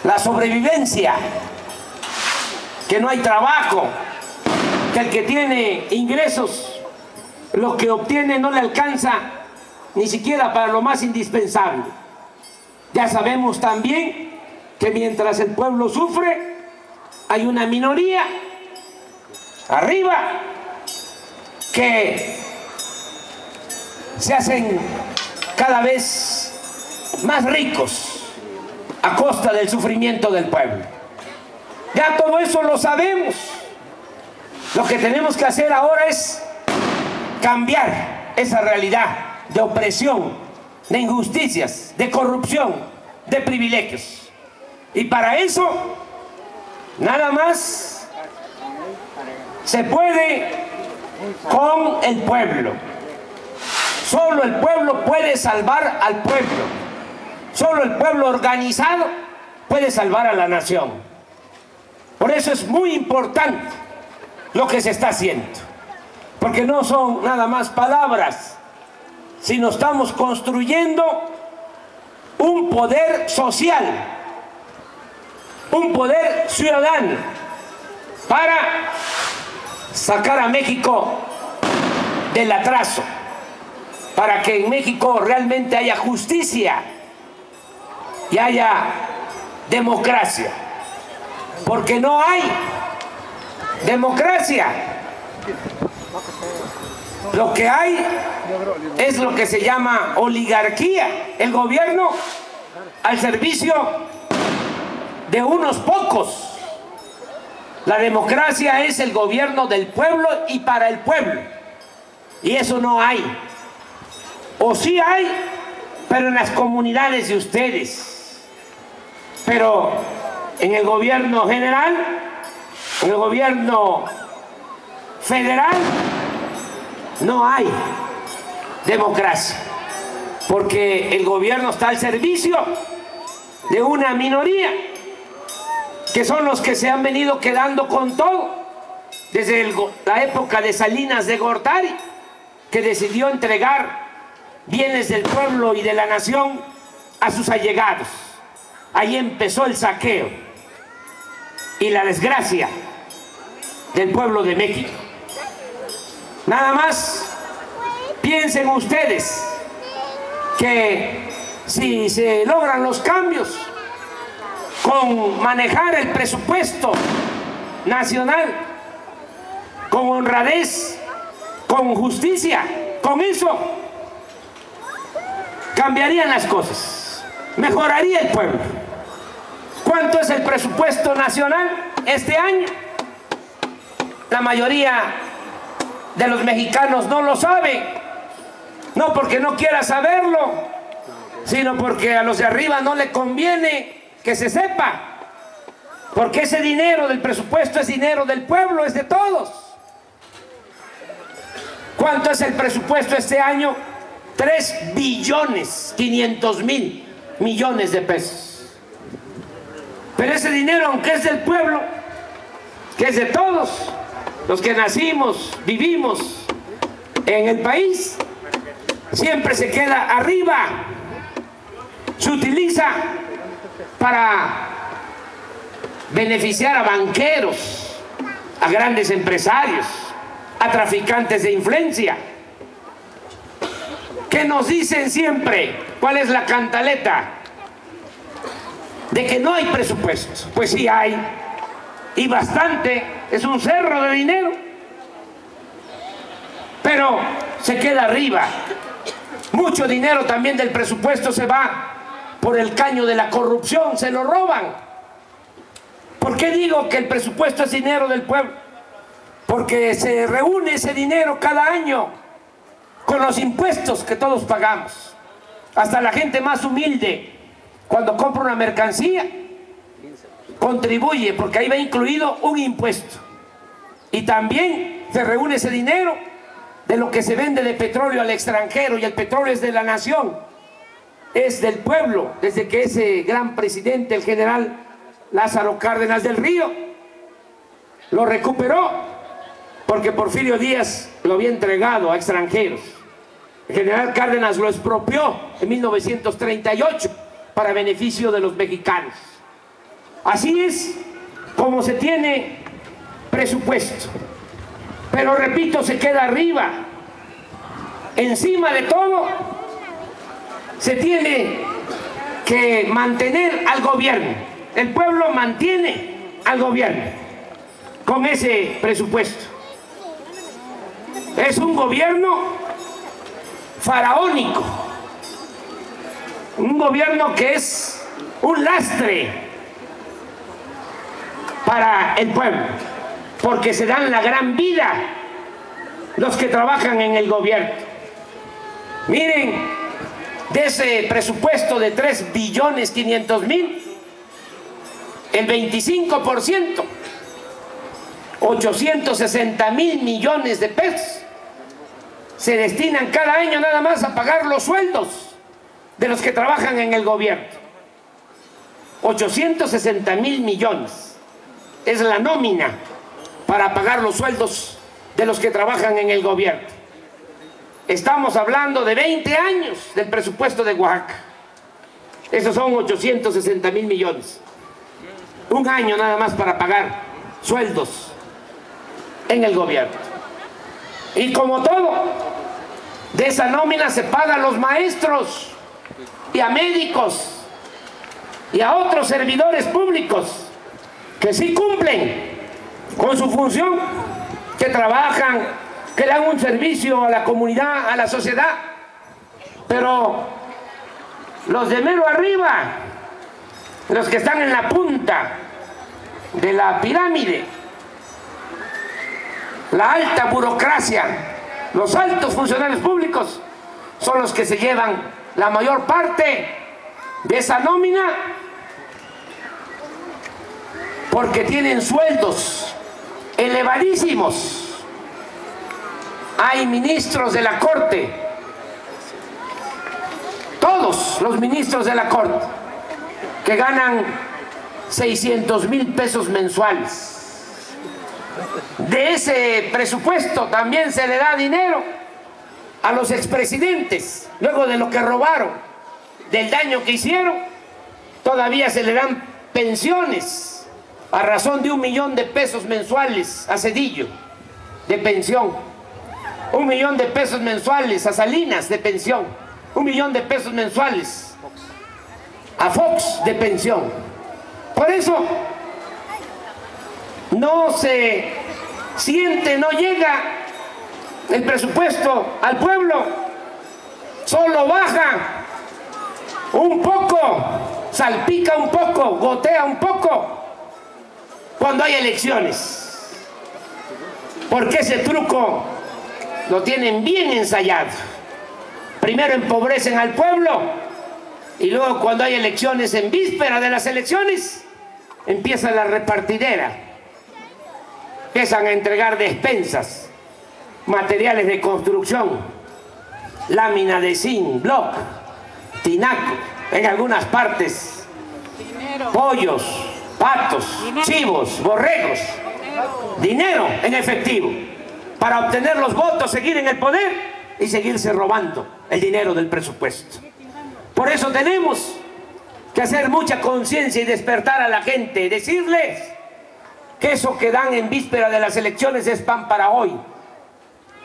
la sobrevivencia, que no hay trabajo, que el que tiene ingresos, lo que obtiene no le alcanza ni siquiera para lo más indispensable. Ya sabemos también que mientras el pueblo sufre, hay una minoría arriba que se hacen cada vez más ricos a costa del sufrimiento del pueblo. Ya todo eso lo sabemos. Lo que tenemos que hacer ahora es cambiar esa realidad de opresión, de injusticias, de corrupción, de privilegios. Y para eso, nada más se puede con el pueblo. Solo el pueblo puede salvar al pueblo. Solo el pueblo organizado puede salvar a la nación. Por eso es muy importante lo que se está haciendo. Porque no son nada más palabras, sino estamos construyendo un poder social, un poder ciudadano para sacar a México del atraso, para que en México realmente haya justicia y haya democracia, porque no hay democracia. Lo que hay es lo que se llama oligarquía, el gobierno al servicio de unos pocos. La democracia es el gobierno del pueblo y para el pueblo, y eso no hay. O sí hay, pero en las comunidades de ustedes. Pero en el gobierno general, en el gobierno federal, no hay democracia, porque el gobierno está al servicio de una minoría, que son los que se han venido quedando con todo, desde la época de Salinas de Gortari, que decidió entregar bienes del pueblo y de la nación a sus allegados. Ahí empezó el saqueo y la desgracia del pueblo de México. Nada más piensen ustedes que si se logran los cambios con manejar el presupuesto nacional con honradez, con justicia, con eso cambiarían las cosas, mejoraría el pueblo. ¿Cuánto es el presupuesto nacional este año? La mayoría de los mexicanos no lo sabe, no porque no quiera saberlo, sino porque a los de arriba no le conviene que se sepa, porque ese dinero del presupuesto es dinero del pueblo, es de todos. ¿Cuánto es el presupuesto este año? 3.500.000.000.000 de pesos. Pero ese dinero, aunque es del pueblo, que es de todos los que nacimos, vivimos en el país, siempre se queda arriba. Se utiliza para beneficiar a banqueros, a grandes empresarios, a traficantes de influencia, que nos dicen siempre cuál es la cantaleta de que no hay presupuesto. Pues sí hay, y bastante, es un cerro de dinero, pero se queda arriba. Mucho dinero también del presupuesto se va por el caño de la corrupción, se lo roban. ¿Por qué digo que el presupuesto es dinero del pueblo? Porque se reúne ese dinero cada año con los impuestos que todos pagamos. Hasta la gente más humilde, cuando compra una mercancía, contribuye, porque ahí va incluido un impuesto. Y también se reúne ese dinero de lo que se vende de petróleo al extranjero, y el petróleo es de la nación, es del pueblo, desde que ese gran presidente, el general Lázaro Cárdenas del Río, lo recuperó, porque Porfirio Díaz lo había entregado a extranjeros. El general Cárdenas lo expropió en 1938 para beneficio de los mexicanos. Así es como se tiene presupuesto. Pero repito, se queda arriba. Encima de todo, se tiene que mantener al gobierno. El pueblo mantiene al gobierno con ese presupuesto. Es un gobierno faraónico, un gobierno que es un lastre para el pueblo, porque se dan la gran vida los que trabajan en el gobierno. Miren, de ese presupuesto de 3.500.000, el 25%, 860.000 millones de pesos, se destinan cada año nada más a pagar los sueldos de los que trabajan en el gobierno. 860.000 millones es la nómina para pagar los sueldos de los que trabajan en el gobierno. Estamos hablando de 20 años del presupuesto de Oaxaca. Esos son 860.000 millones. Un año nada más para pagar sueldos en el gobierno. Y como todo, de esa nómina se paga a los maestros y a médicos y a otros servidores públicos que sí cumplen con su función, que trabajan, que dan un servicio a la comunidad, a la sociedad. Pero los de mero arriba, los que están en la punta de la pirámide, la alta burocracia, los altos funcionarios públicos, son los que se llevan la mayor parte de esa nómina, porque tienen sueldos elevadísimos. Hay ministros de la Corte, todos los ministros de la Corte, que ganan 600.000 pesos mensuales. De ese presupuesto también se le da dinero a los expresidentes, luego de lo que robaron, del daño que hicieron. Todavía se le dan pensiones a razón de 1 millón de pesos mensuales a Zedillo de pensión, 1 millón de pesos mensuales a Salinas de pensión, 1 millón de pesos mensuales a Fox de pensión. Por eso no se siente, no llega el presupuesto al pueblo, solo baja un poco, salpica un poco, gotea un poco cuando hay elecciones, porque ese truco lo tienen bien ensayado. Primero empobrecen al pueblo y luego, cuando hay elecciones, en víspera de las elecciones, empieza la repartidera. Empiezan a entregar despensas, materiales de construcción, lámina de zinc, block, tinaco, en algunas partes, pollos, patos, chivos, borregos, dinero en efectivo, para obtener los votos, seguir en el poder y seguirse robando el dinero del presupuesto. Por eso tenemos que hacer mucha conciencia y despertar a la gente, decirles que eso que dan en víspera de las elecciones es pan para hoy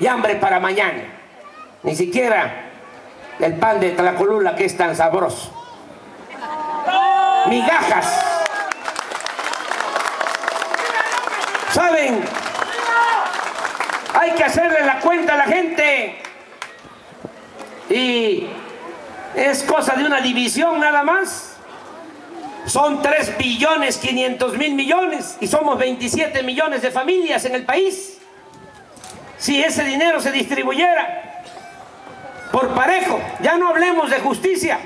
y hambre para mañana. Ni siquiera el pan de Tlacolula, que es tan sabroso. Migajas. ¿Saben? Hay que hacerle la cuenta a la gente. Y es cosa de una división nada más. Son 3.500.000 millones y somos 27 millones de familias en el país. Si ese dinero se distribuyera por parejo, ya no hablemos de justicia,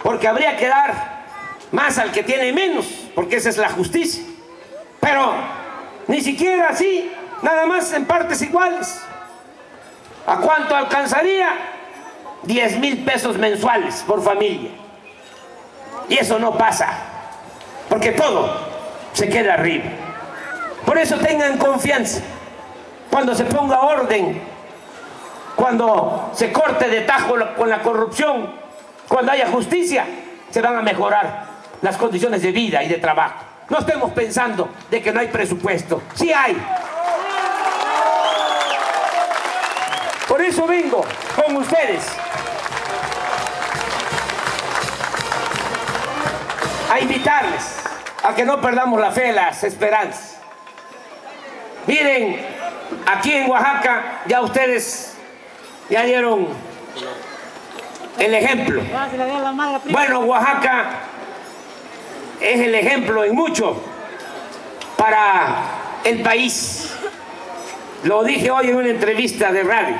porque habría que dar más al que tiene menos, porque esa es la justicia. Pero ni siquiera así, nada más en partes iguales. ¿A cuánto alcanzaría? 10.000 pesos mensuales por familia. Y eso no pasa, porque todo se queda arriba. Por eso tengan confianza. Cuando se ponga orden, cuando se corte de tajo con la corrupción, cuando haya justicia, se van a mejorar las condiciones de vida y de trabajo. No estemos pensando de que no hay presupuesto. Sí hay. Por eso vengo con ustedes a invitarles a que no perdamos la fe, las esperanzas. Miren, aquí en Oaxaca ya ustedes ya dieron el ejemplo. Bueno, Oaxaca es el ejemplo en mucho para el país. Lo dije hoy en una entrevista de radio.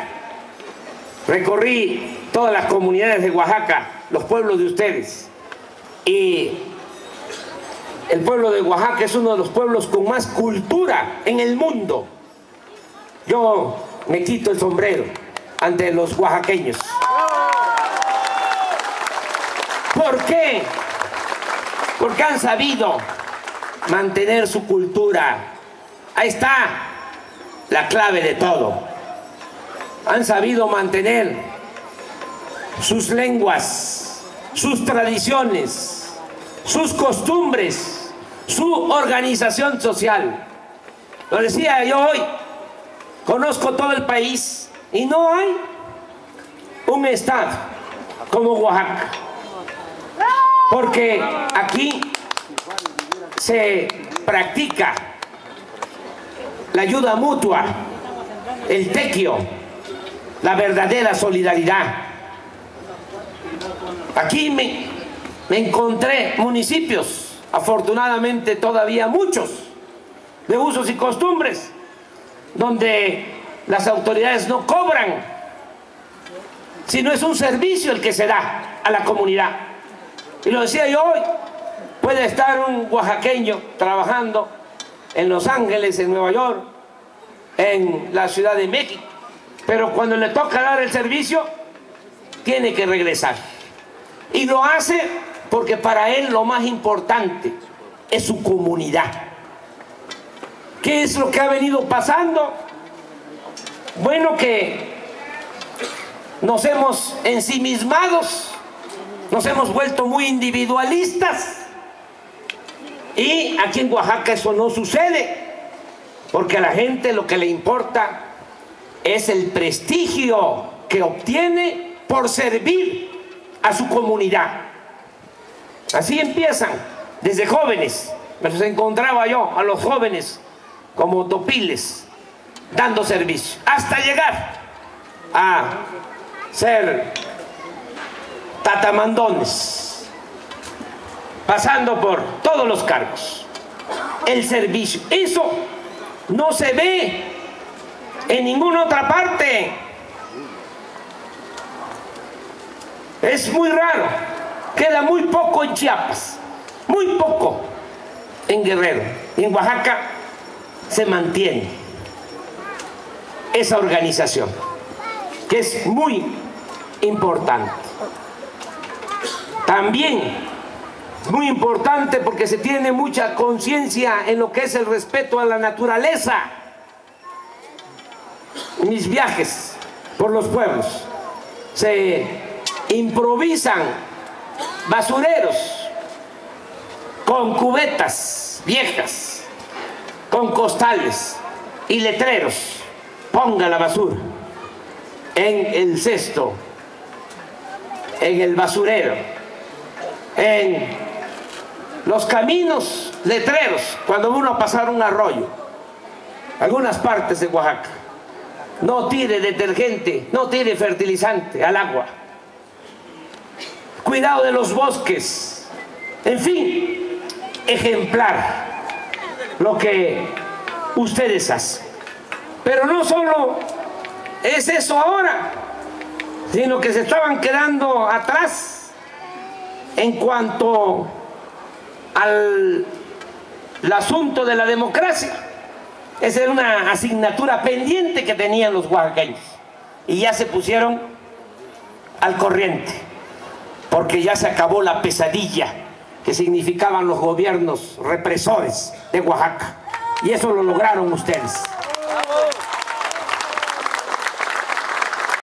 Recorrí todas las comunidades de Oaxaca, los pueblos de ustedes. Y el pueblo de Oaxaca es uno de los pueblos con más cultura en el mundo. Yo me quito el sombrero ante los oaxaqueños. ¿Por qué? Porque han sabido mantener su cultura. Ahí está la clave de todo. Han sabido mantener sus lenguas, sus tradiciones, sus costumbres, su organización social. Lo decía yo hoy, conozco todo el país y no hay un estado como Oaxaca. Porque aquí se practica la ayuda mutua, el tequio, la verdadera solidaridad. Aquí me encontré municipios, afortunadamente todavía muchos, de usos y costumbres, donde las autoridades no cobran, sino es un servicio el que se da a la comunidad. Y lo decía yo hoy, puede estar un oaxaqueño trabajando en Los Ángeles, en Nueva York, en la Ciudad de México, pero cuando le toca dar el servicio, tiene que regresar. Y lo hace porque para él lo más importante es su comunidad. ¿Qué es lo que ha venido pasando? Bueno, que nos hemos ensimismados, nos hemos vuelto muy individualistas, y aquí en Oaxaca eso no sucede, porque a la gente lo que le importa es el prestigio que obtiene por servir a su comunidad. Así empiezan, desde jóvenes. Me los encontraba yo a los jóvenes como topiles, dando servicio, hasta llegar a ser tatamandones, pasando por todos los cargos. El servicio, eso no se ve en ninguna otra parte. Es muy raro, queda muy poco en Chiapas, muy poco en Guerrero. Y en Oaxaca se mantiene esa organización, que es muy importante. También muy importante porque se tiene mucha conciencia en lo que es el respeto a la naturaleza. Mis viajes por los pueblos se improvisan basureros con cubetas viejas, con costales y letreros. Ponga la basura en el cesto, en el basurero, en los caminos, letreros, cuando uno va a pasar un arroyo, algunas partes de Oaxaca. No tire detergente, no tire fertilizante al agua. Cuidado de los bosques. En fin, ejemplar lo que ustedes hacen. Pero no solo es eso ahora, sino que se estaban quedando atrás en cuanto al asunto de la democracia. Esa era una asignatura pendiente que tenían los oaxaqueños y ya se pusieron al corriente, porque ya se acabó la pesadilla que significaban los gobiernos represores de Oaxaca, y eso lo lograron ustedes.